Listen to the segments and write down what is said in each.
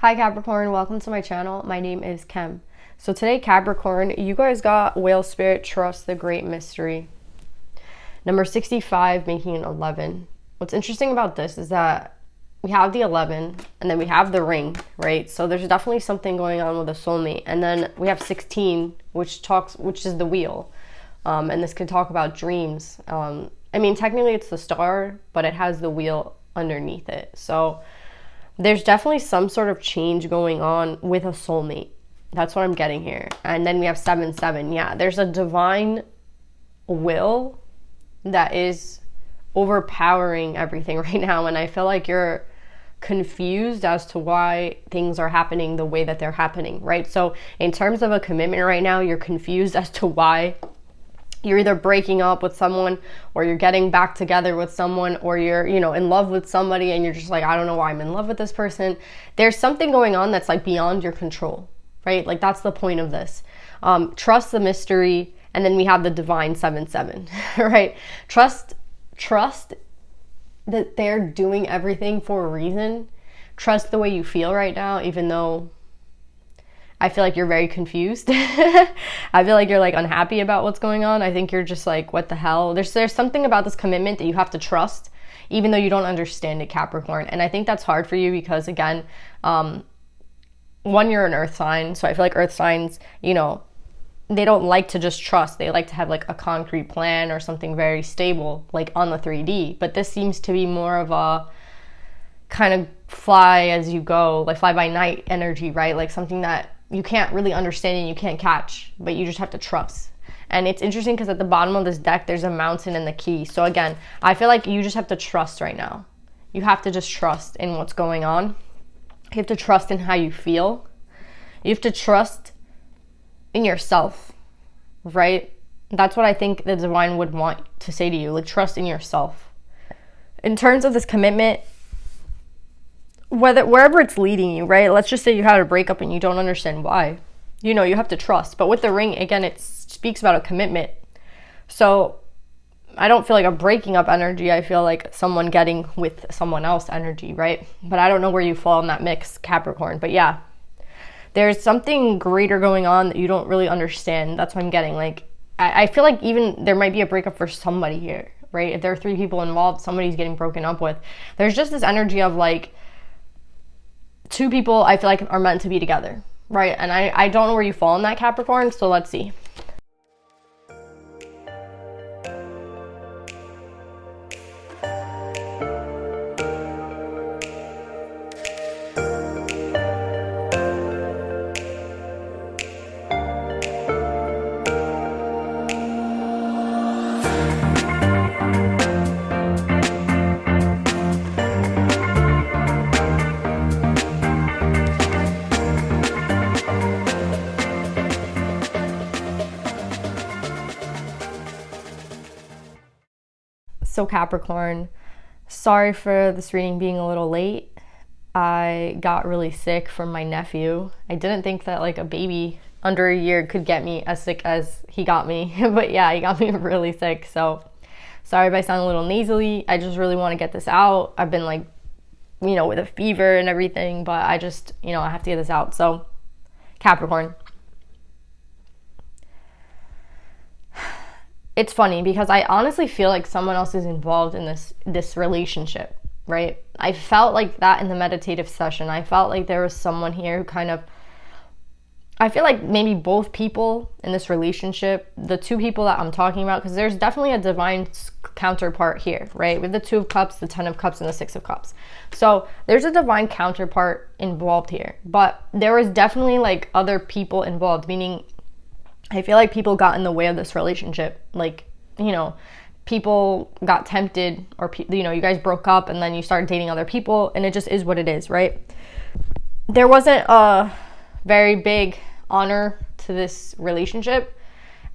Hi Capricorn, welcome to my channel. My name is Kem. So today, Capricorn, you guys got Whale Spirit, Trust the Great Mystery. Number 65 making an 11. What's interesting about this is that we have the 11 and then we have the ring, right? So there's definitely something going on with a soulmate. And then we have 16, which is the wheel. And this could talk about dreams. I mean, technically it's the star, but it has the wheel underneath it. So there's definitely some sort of change going on with a soulmate. That's what I'm getting here. And then we have 7-7. Yeah, there's a divine will that is overpowering everything right now. And I feel like you're confused as to why things are happening the way that they're happening, right? So in terms of a commitment right now, you're confused as to why you're either breaking up with someone or you're getting back together with someone, or you're, in love with somebody and you're just like, I don't know why I'm in love with this person. There's something going on that's like beyond your control, right? Like that's the point of this. Trust the mystery. And then we have the divine 7-7, right? Trust that they're doing everything for a reason. Trust the way you feel right now, even though I feel like you're very confused. I feel like you're like unhappy about what's going on. I think you're just like, what the hell? There's something about this commitment that you have to trust, even though you don't understand it, Capricorn. And I think that's hard for you because, again, one, you're an earth sign. So I feel like earth signs, they don't like to just trust. They like to have like a concrete plan or something very stable, like on the 3D. But this seems to be more of a kind of fly as you go, like fly by night energy, right? Like something that you can't really understand and you can't catch, but you just have to trust. And it's interesting because at the bottom of this deck, there's a mountain and the key. So again, I feel like you just have to trust right now. You have to just trust in what's going on. You have to trust in how you feel. You have to trust in yourself, right? That's what I think the divine would want to say to you, like trust in yourself. In terms of this commitment, wherever it's leading you, right? Let's just say you had a breakup and you don't understand why. You have to trust. But with the ring, again, it speaks about a commitment. So I don't feel like a breaking up energy. I feel like someone getting with someone else energy, right? But I don't know where you fall in that mix, Capricorn. But yeah, there's something greater going on that you don't really understand. That's what I'm getting. Like, I feel like even there might be a breakup for somebody here, right? If there are 3 people involved, somebody's getting broken up with. There's just this energy of like, 2 people I feel like are meant to be together, right? And I don't know where you fall in that, Capricorn, so let's see. So Capricorn, sorry for this reading being a little late. I got really sick from my nephew. I didn't think that like a baby under a year could get me as sick as he got me. But yeah, he got me really sick. So sorry if I sound a little nasally. I just really want to get this out. I've been like, with a fever and everything, but I just, I have to get this out. So Capricorn. It's funny because I honestly feel like someone else is involved in this relationship, right? I felt like that in the meditative session. I felt like there was someone here who kind of, I feel like maybe both people in this relationship, the 2 people that I'm talking about, because there's definitely a divine counterpart here, right? With the 2 of Cups, the 10 of Cups, and the 6 of Cups. So there's a divine counterpart involved here, but there was definitely like other people involved, meaning I feel like people got in the way of this relationship. Like, people got tempted, or, you guys broke up and then you started dating other people, and it just is what it is, right? There wasn't a very big honor to this relationship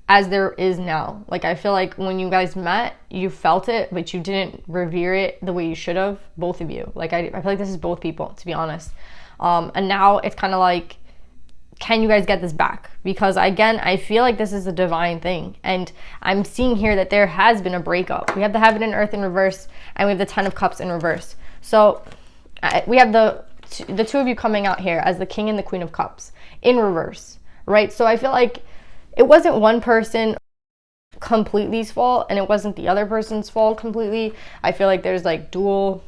as there is now. Like, I feel like when you guys met, you felt it, but you didn't revere it the way you should have, both of you. Like, I feel like this is both people, to be honest. And now it's kind of like, can you guys get this back? Because again, I feel like this is a divine thing. And I'm seeing here that there has been a breakup. We have the Heaven and Earth in reverse, and we have the 10 of Cups in reverse. So we have the the two of you coming out here as the King and the Queen of Cups in reverse, right? So I feel like it wasn't one person completely's fault and it wasn't the other person's fault completely. I feel like there's like dual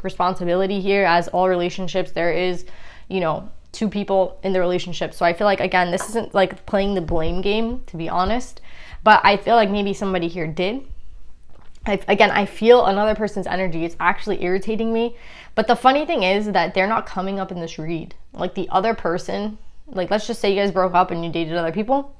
responsibility here, as all relationships there is, you know, two people in the relationship. So I feel like, again, this isn't like playing the blame game, to be honest, but I feel like maybe somebody here did. I feel another person's energy. It's actually irritating me. But the funny thing is that they're not coming up in this read. Like the other person, like let's just say you guys broke up and you dated other people.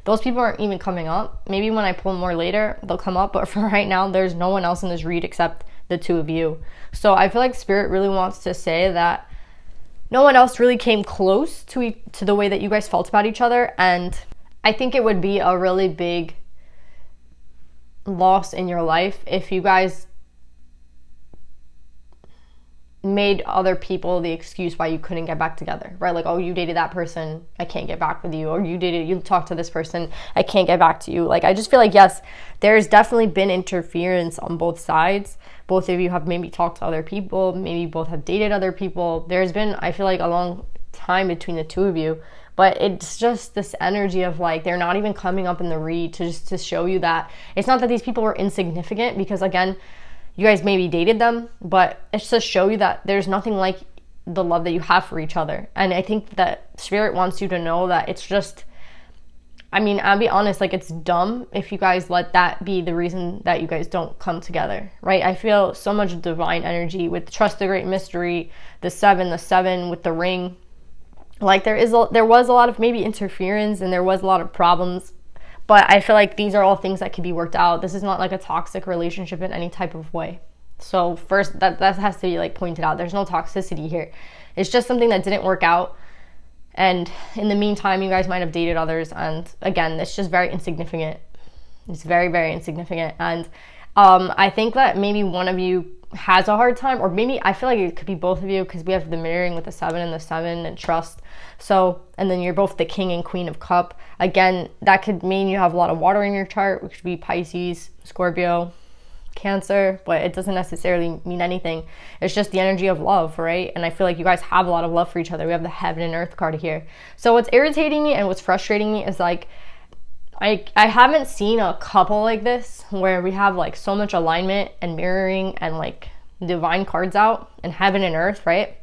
Those people aren't even coming up. Maybe when I pull more later, they'll come up. But for right now, there's no one else in this read except the two of you. So I feel like Spirit really wants to say that no one else really came close to the way that you guys felt about each other. And I think it would be a really big loss in your life if you guys made other people the excuse why you couldn't get back together, right? Like, oh, you dated that person, I can't get back with you. Or you talked to this person, I can't get back to you. Like, I just feel like, yes, there's definitely been interference on both sides. Both of you have maybe talked to other people, maybe both have dated other people. There's been, I feel like, a long time between the two of you. But it's just this energy of like, they're not even coming up in the read to show you that it's not that these people were insignificant, because again, you guys maybe dated them, but it's to show you that there's nothing like the love that you have for each other. And I think that Spirit wants you to know that it's just, I mean, I'll be honest, like it's dumb if you guys let that be the reason that you guys don't come together, right? I feel so much divine energy with Trust the Great Mystery, the seven with the ring. Like there was a lot of maybe interference and there was a lot of problems, but I feel like these are all things that can be worked out. This is not like a toxic relationship in any type of way. So first, that has to be like pointed out. There's no toxicity here. It's just something that didn't work out. And in the meantime, you guys might have dated others. And again, it's just very insignificant. It's very, very insignificant. And I think that maybe one of you has a hard time, or maybe I feel like it could be both of you, because we have the mirroring with the 7 and the 7 and trust. So, and then you're both the King and Queen of Cup. Again, that could mean you have a lot of water in your chart, which could be Pisces, Scorpio, Cancer, but it doesn't necessarily mean anything. It's just the energy of love, right? And I feel like you guys have a lot of love for each other. We have the Heaven and Earth card here. So what's irritating me and what's frustrating me is like, I haven't seen a couple like this where we have like so much alignment and mirroring and like divine cards out, and Heaven and Earth, right?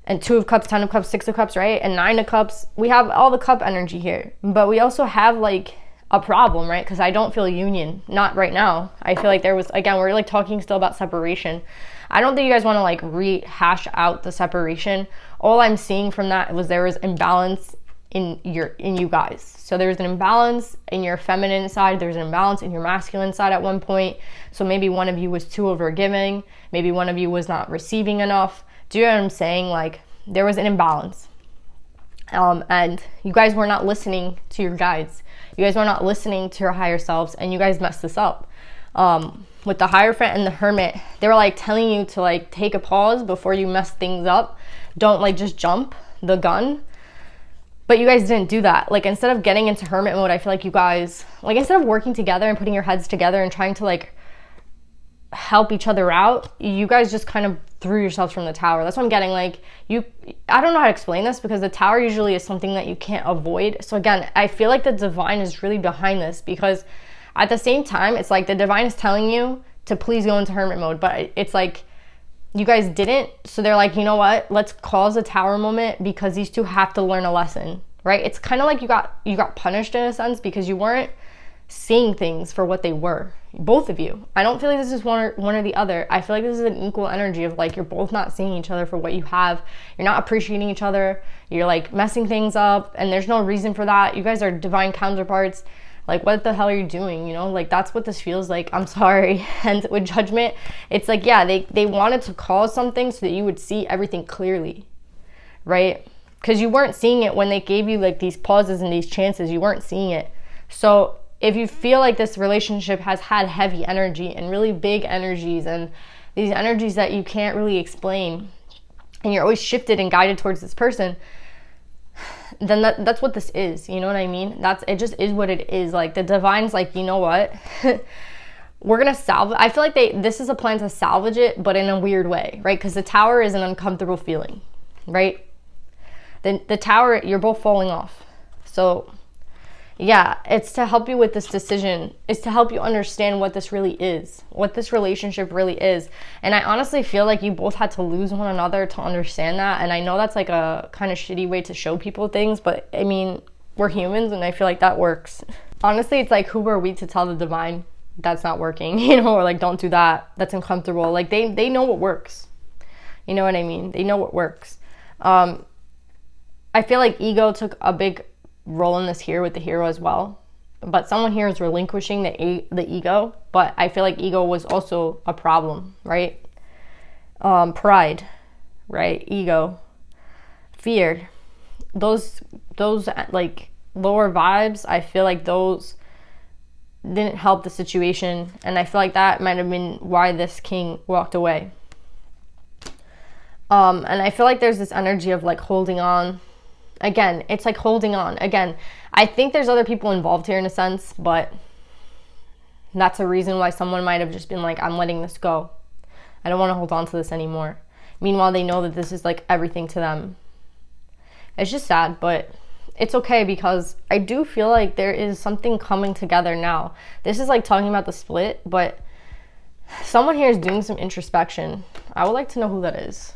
And 2 of Cups, 10 of Cups, 6 of Cups, right? And 9 of Cups. We have all the cup energy here, but we also have like a problem, right? Because I don't feel union, not right now. I feel like there was, again, we're like talking still about separation. I don't think you guys want to like rehash out the separation. All I'm seeing from that was there was imbalance in you guys. So there's an imbalance in your feminine side, there's an imbalance in your masculine side at one point. So maybe one of you was too overgiving, maybe one of you was not receiving enough. Do you know what I'm saying? Like there was an imbalance. And you guys were not listening to your guides. You guys were not listening to your higher selves, and you guys messed this up. With the Hierophant and the Hermit, they were like telling you to like take a pause before you mess things up. Don't like just jump the gun. But you guys didn't do that. Like instead of getting into hermit mode, I feel like you guys, like instead of working together and putting your heads together and trying to like help each other out, you guys just kind of threw yourselves from the tower. That's what I'm getting. Like I don't know how to explain this, because the tower usually is something that you can't avoid. So again, I feel like the divine is really behind this, because at the same time, it's like the divine is telling you to please go into hermit mode, but it's like you guys didn't. So they're like, you know what? Let's cause a tower moment, because these two have to learn a lesson, right? It's kind of like you got punished in a sense, because you weren't seeing things for what they were. Both of you. I don't feel like this is one or the other. I feel like this is an equal energy of like, you're both not seeing each other for what you have. You're not appreciating each other. You're like messing things up, and there's no reason for that. You guys are divine counterparts. Like, what the hell are you doing? You know, like that's what this feels like. I'm sorry. And with Judgment, it's like, yeah, they wanted to cause something so that you would see everything clearly, right? Because you weren't seeing it when they gave you like these pauses and these chances. You weren't seeing it. So if you feel like this relationship has had heavy energy and really big energies, and these energies that you can't really explain, and you're always shifted and guided towards this person, then that's what this is. You know what I mean? It just is what it is. Like the divine's like, you know what? we're gonna salvage. I feel like this is a plan to salvage it, but in a weird way, right? Because the tower is an uncomfortable feeling, right? The tower, you're both falling off. So yeah, it's to help you with this decision. It's to help you understand what this really is, what this relationship really is. And I honestly feel like you both had to lose one another to understand that. And I know that's like a kind of shitty way to show people things, but I mean, we're humans and I feel like that works. Honestly, it's like, who are we to tell the divine that's not working, you know, or like, don't do that, that's uncomfortable. Like they know what works. You know what I mean? They know what works. I feel like ego took a big role in this here with the hero as well, but someone here is relinquishing the ego, but I feel like ego was also a problem, right? Pride, right? Ego, fear, those like lower vibes, I feel like those didn't help the situation, and I feel like that might have been why this king walked away. And I feel like there's this energy of like holding on. Again, it's like holding on. Again, I think there's other people involved here in a sense, but that's a reason why someone might have just been like, I'm letting this go. I don't want to hold on to this anymore. Meanwhile, they know that this is like everything to them. It's just sad, but it's okay, because I do feel like there is something coming together now. This is like talking about the split, but someone here is doing some introspection. I would like to know who that is.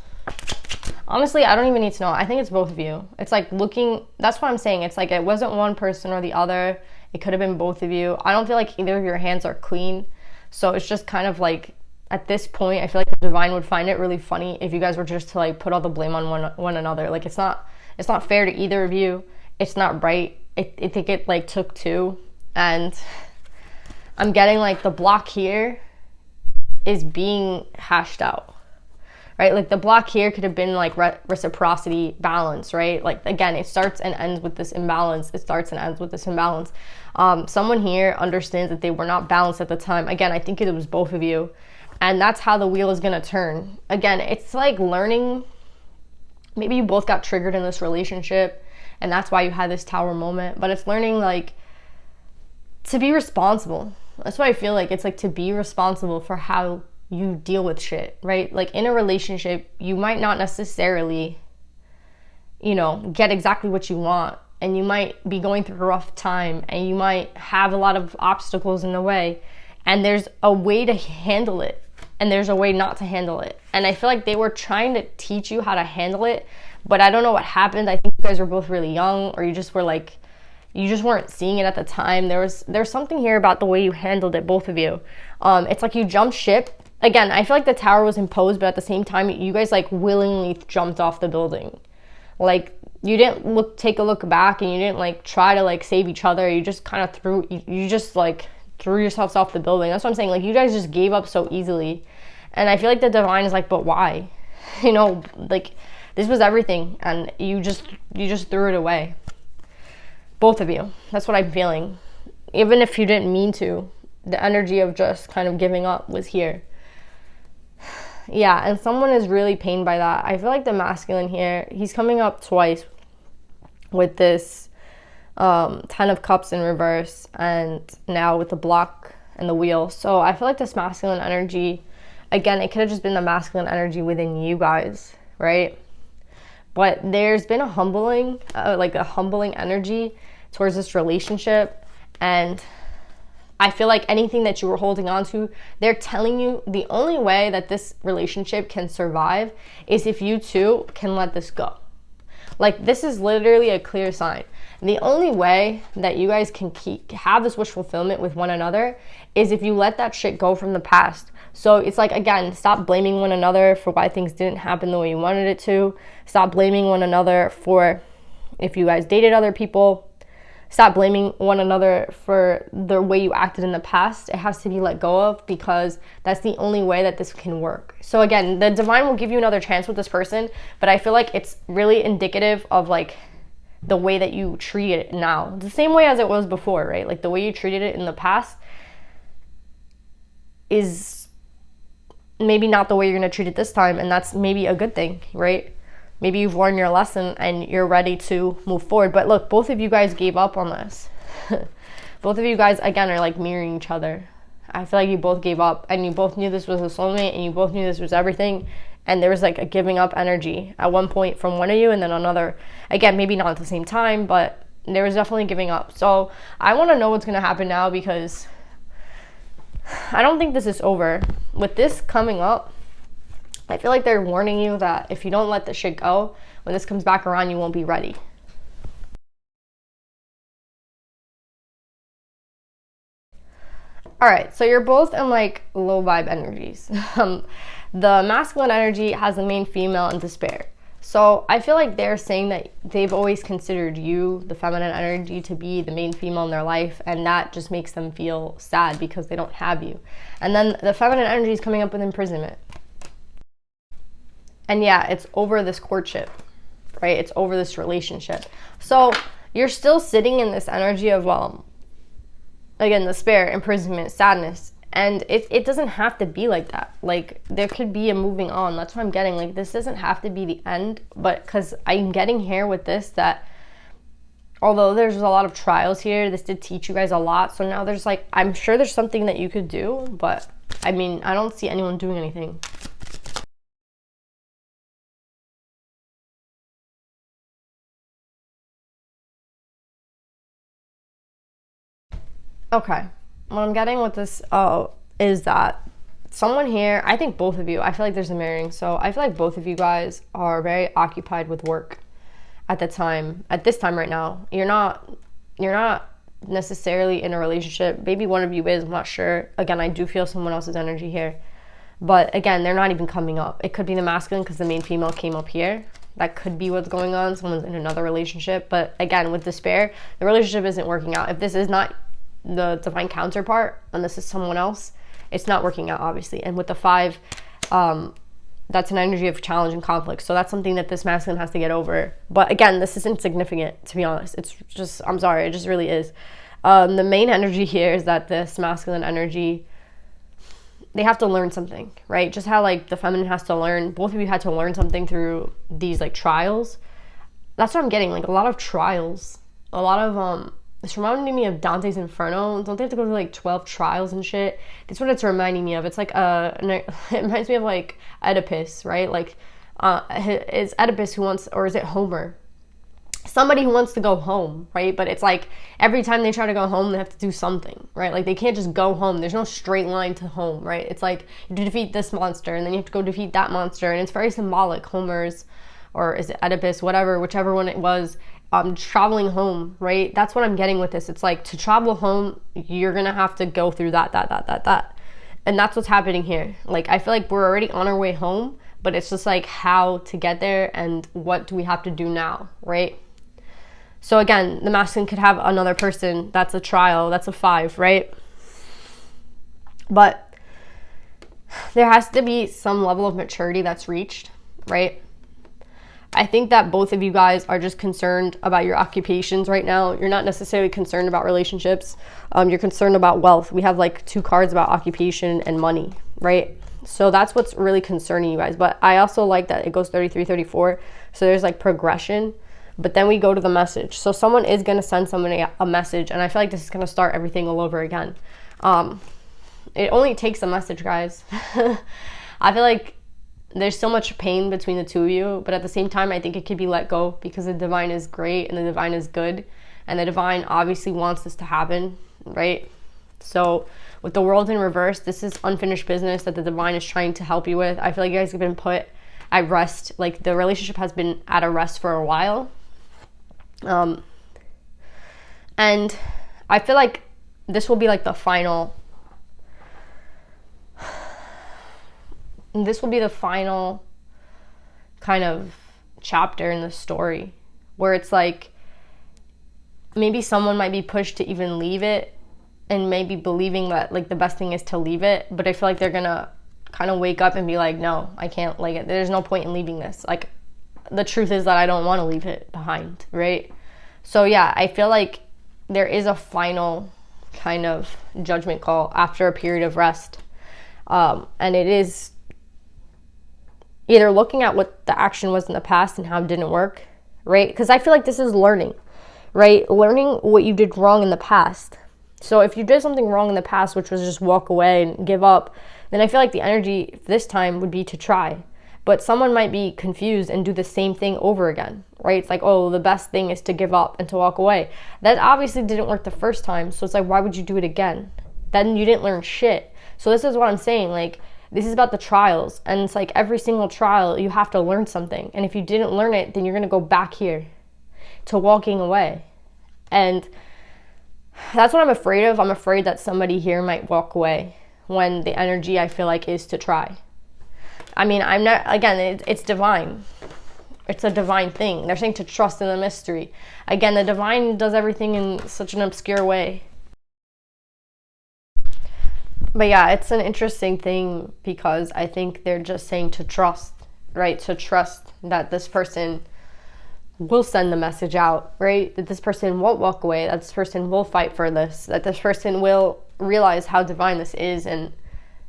Honestly, I don't even need to know. I think it's both of you. It's like looking, that's what I'm saying. It's like it wasn't one person or the other. It could have been both of you. I don't feel like either of your hands are clean. So it's just kind of like, at this point, I feel like the divine would find it really funny if you guys were just to like put all the blame on one another. Like it's not fair to either of you. It's not right. I think it like took two. And I'm getting like the block here is being hashed out. Right? Like the block here could have been like reciprocity, balance, right? Like again, it starts and ends with this imbalance. Someone here understands that they were not balanced at the time. Again, I think it was both of you. And that's how the wheel is going to turn. Again, it's like learning. Maybe you both got triggered in this relationship and that's why you had this tower moment. But it's learning like to be responsible. That's what I feel like. It's like to be responsible for how you deal with shit, right? Like in a relationship, you might not necessarily, you know, get exactly what you want, and you might be going through a rough time, and you might have a lot of obstacles in the way, and there's a way to handle it, and there's a way not to handle it. And I feel like they were trying to teach you how to handle it, but I don't know what happened. I think you guys were both really young, or you just were like, you just weren't seeing it at the time. There's something here about the way you handled it, both of you. It's like you jumped ship. Again, I feel like the tower was imposed, but at the same time, you guys like willingly jumped off the building. Like you didn't take a look back, and you didn't like try to like save each other. You just kind of you just like threw yourselves off the building. That's what I'm saying. Like you guys just gave up so easily. And I feel like the divine is like, but why? You know, like this was everything, and you just threw it away. Both of you. That's what I'm feeling. Even if you didn't mean to, the energy of just kind of giving up was here. Yeah, and someone is really pained by that. I feel like the masculine here, he's coming up twice with this 10 of cups in reverse, and now with the block and the wheel. So I feel like this masculine energy, again, it could have just been the masculine energy within you guys, right? But there's been a humbling energy towards this relationship, and I feel like anything that you were holding on to, they're telling you the only way that this relationship can survive is if you two can let this go. Like this is literally a clear sign. The only way that you guys can have this wish fulfillment with one another is if you let that shit go from the past. So it's like, again, stop blaming one another for why things didn't happen the way you wanted it to. Stop blaming one another for if you guys dated other people. Stop blaming one another for the way you acted in the past. It has to be let go of, because that's the only way that this can work. So again, the divine will give you another chance with this person, but I feel like it's really indicative of like the way that you treat it now. The same way as it was before, right? Like the way you treated it in the past is maybe not the way you're going to treat it this time, and that's maybe a good thing, right? Maybe you've learned your lesson and you're ready to move forward. But look, both of you guys gave up on this. Both of you guys, again, are like mirroring each other. I feel like you both gave up, and you both knew this was a soulmate, and you both knew this was everything. And there was like a giving up energy at one point from one of you, and then another. Again, maybe not at the same time, but there was definitely giving up. So I want to know what's going to happen now, because I don't think this is over. With this coming up, I feel like they're warning you that if you don't let this shit go, when this comes back around, you won't be ready. All right, so you're both in like low vibe energies. The masculine energy has the main female in despair. So I feel like they're saying that they've always considered you, the feminine energy, to be the main female in their life, and that just makes them feel sad because they don't have you. And then the feminine energy is coming up with imprisonment. And yeah, it's over this courtship, right? It's over this relationship. So you're still sitting in this energy of, well, again, despair, imprisonment, sadness. And it doesn't have to be like that. Like, there could be a moving on. That's what I'm getting. Like, this doesn't have to be the end. But because I'm getting here with this, that although there's a lot of trials here, this did teach you guys a lot. So now there's like, I'm sure there's something that you could do. But, I mean, I don't see anyone doing anything. Okay. What I'm getting with this is that someone here, I think both of you, I feel like there's a mirroring. So I feel like both of you guys are very occupied with work at this time right now. You're not necessarily in a relationship. Maybe one of you is, I'm not sure. Again, I do feel someone else's energy here. But again, they're not even coming up. It could be the masculine because the main female came up here. That could be what's going on. Someone's in another relationship. But again, with despair, the relationship isn't working out. If this is not the divine counterpart and this is someone else, it's not working out, obviously. And with the 5, that's an energy of challenge and conflict. So that's something that this masculine has to get over. But again, this isn't significant, to be honest. It's just, I'm sorry, it just really is. The main energy here is that this masculine energy, they have to learn something, right? Just how like the feminine has to learn. Both of you had to learn something through these like trials. That's what I'm getting, like a lot of trials. A lot of, it's reminding me of Dante's Inferno. Don't they have to go through like 12 trials and shit? That's what it's reminding me of. It's like it reminds me of like Oedipus, right? Like, is Oedipus who wants, or is it Homer? Somebody who wants to go home, right? But it's like every time they try to go home, they have to do something, right? Like they can't just go home. There's no straight line to home, right? It's like you have to defeat this monster and then you have to go defeat that monster. And it's very symbolic. Homer's, or is it Oedipus, whichever one it was, traveling home, right? That's what I'm getting with this. It's like to travel home, you're gonna have to go through that. And that's what's happening here. Like, I feel like we're already on our way home, but it's just like how to get there and what do we have to do now, right? So again, the masculine could have another person. That's a trial. That's a 5, right? But there has to be some level of maturity that's reached, right? I think that both of you guys are just concerned about your occupations right now. You're not necessarily concerned about relationships. You're concerned about wealth. We have like 2 cards about occupation and money, right? So that's what's really concerning you guys. But I also like that it goes 33, 34. So there's like progression. But then we go to the message. So someone is going to send somebody a message. And I feel like this is going to start everything all over again. It only takes a message, guys. I feel like there's so much pain between the 2 of you, but at the same time, I think it could be let go because the divine is great and the divine is good. And the divine obviously wants this to happen, right? So with the world in reverse, this is unfinished business that the divine is trying to help you with. I feel like you guys have been put at rest. Like the relationship has been at a rest for a while. And I feel like this will be like the final kind of chapter in the story where it's like maybe someone might be pushed to even leave it and maybe believing that like the best thing is to leave it, but I feel like they're gonna kind of wake up and be like, no, I can't, like there's no point in leaving this. Like the truth is that I don't want to leave it behind, right? So yeah, I feel like there is a final kind of judgment call after a period of rest, and it is either looking at what the action was in the past and how it didn't work, right? Because I feel like this is learning, right? Learning what you did wrong in the past. So if you did something wrong in the past, which was just walk away and give up, then I feel like the energy this time would be to try. But someone might be confused and do the same thing over again, right? It's like, oh, the best thing is to give up and to walk away. That obviously didn't work the first time. So it's like, why would you do it again? Then you didn't learn shit. So this is what I'm saying. Like, this is about the trials. And it's like every single trial, you have to learn something. And if you didn't learn it, then you're going to go back here to walking away. And that's what I'm afraid of. I'm afraid that somebody here might walk away when the energy, I feel like, is to try. I mean, I'm not, again, it's divine. It's a divine thing. They're saying to trust in the mystery. Again, the divine does everything in such an obscure way. But yeah, it's an interesting thing because I think they're just saying to trust, right? To trust that this person will send the message out, right? That this person won't walk away, that this person will fight for this, that this person will realize how divine this is and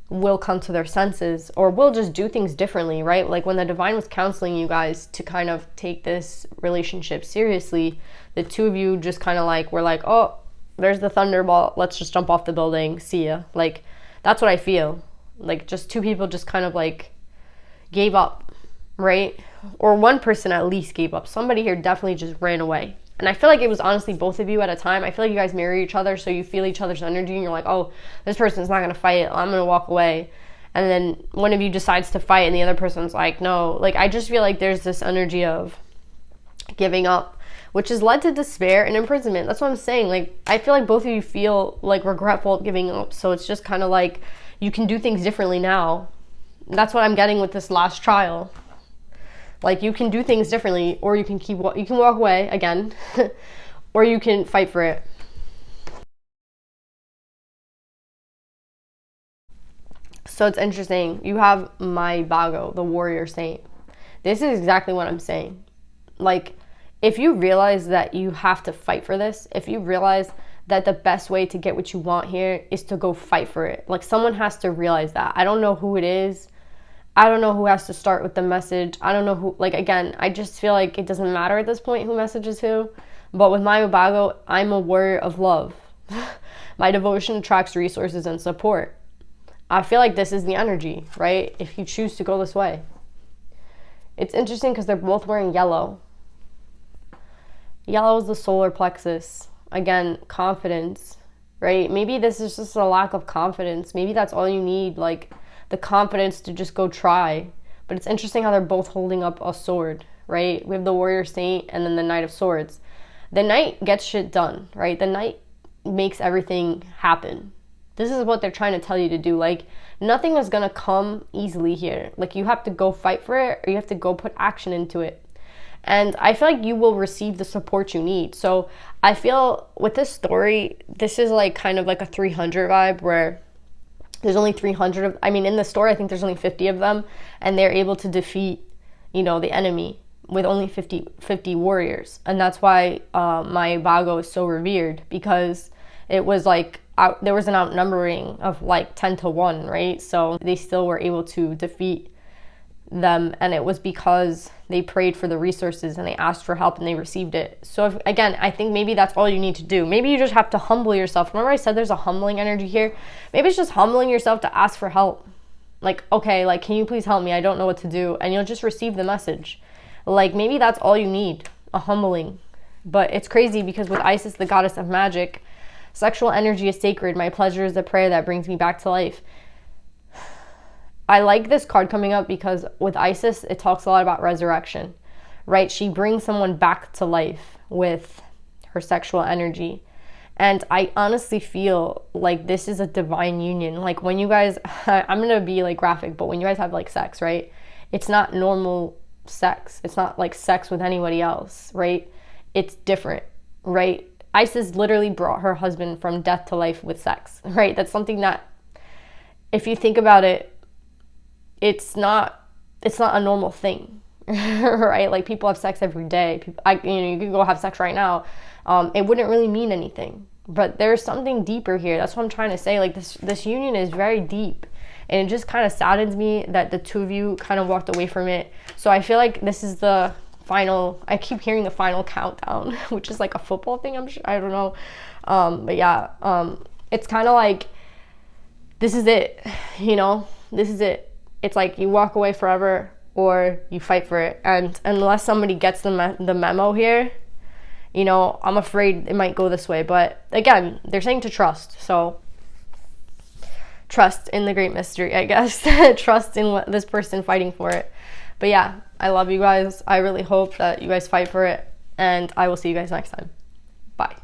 will come to their senses, or will just do things differently, right? Like when the divine was counseling you guys to kind of take this relationship seriously, the two of you just kind of like were like, oh, there's the thunderbolt, let's just jump off the building, see ya. Like, that's what I feel. Like, just two people just kind of like gave up, right? Or one person at least gave up. Somebody here definitely just ran away. And I feel like it was honestly both of you at a time. I feel like you guys mirror each other, so you feel each other's energy, and you're like, oh, this person's not going to fight, I'm going to walk away. And then one of you decides to fight, and the other person's like, no. Like, I just feel like there's this energy of giving up, which has led to despair and imprisonment. That's what I'm saying. Like, I feel like both of you feel like regretful of giving up. So it's just kind of like you can do things differently now. That's what I'm getting with this last trial. Like, you can do things differently, or you can walk away again, or you can fight for it. So it's interesting. You have my Bago, the warrior saint. This is exactly what I'm saying. Like, if you realize that you have to fight for this, if you realize that the best way to get what you want here is to go fight for it, like, someone has to realize that. I don't know who it is. I don't know who has to start with the message. I don't know who, like, again, I just feel like it doesn't matter at this point who messages who. But with my Ubago, I'm a warrior of love. My devotion attracts resources and support. I feel like this is the energy, right? If you choose to go this way. It's interesting because they're both wearing yellow. Yellow is the solar plexus. Again, confidence, right? Maybe this is just a lack of confidence. Maybe that's all you need, like, the confidence to just go try. But it's interesting how they're both holding up a sword, right? We have the warrior saint and then the knight of swords. The knight gets shit done, right? The knight makes everything happen. This is what they're trying to tell you to do. Like, nothing is gonna come easily here. Like, you have to go fight for it, or you have to go put action into it. And I feel like you will receive the support you need. So I feel with this story, this is like kind of like a 300 vibe, where there's only 300 of, I mean, in the story, I think there's only 50 of them, and they're able to defeat, you know, the enemy with only 50 warriors. And that's why my Bago is so revered, because it was like, there was an outnumbering of like 10 to 1, right? So they still were able to defeat them, and it was because they prayed for the resources and they asked for help and they received it. So again, I think maybe that's all you need to do. Maybe you just have to humble yourself. Remember I said there's a humbling energy here? Maybe it's just humbling yourself to ask for help. Like, okay, like, can you please help me? I don't know what to do. And you'll just receive the message. Like, maybe that's all you need, a humbling. But it's crazy because with Isis, the goddess of magic, sexual energy is sacred. My pleasure is the prayer that brings me back to life. I like this card coming up because with Isis, it talks a lot about resurrection, right? She brings someone back to life with her sexual energy. And I honestly feel like this is a divine union. Like, when you guys, I'm going to be like graphic, but when you guys have like sex, right? It's not normal sex. It's not like sex with anybody else, right? It's different, right? Isis literally brought her husband from death to life with sex, right? That's something that, if you think about it, it's not a normal thing, right? Like, people have sex every day. You could go have sex right now. It wouldn't really mean anything, but there's something deeper here. That's what I'm trying to say. Like, this union is very deep, and it just kind of saddens me that the two of you kind of walked away from it. So I feel like this is the final, I keep hearing the final countdown, which is like a football thing, I'm sure, I don't know. But yeah, it's kind of like, this is it, you know, this is it. It's like you walk away forever or you fight for it. And unless somebody gets the memo here, you know, I'm afraid it might go this way. But again, they're saying to trust. So trust in the great mystery, I guess. Trust in this person fighting for it. But yeah, I love you guys. I really hope that you guys fight for it. And I will see you guys next time. Bye.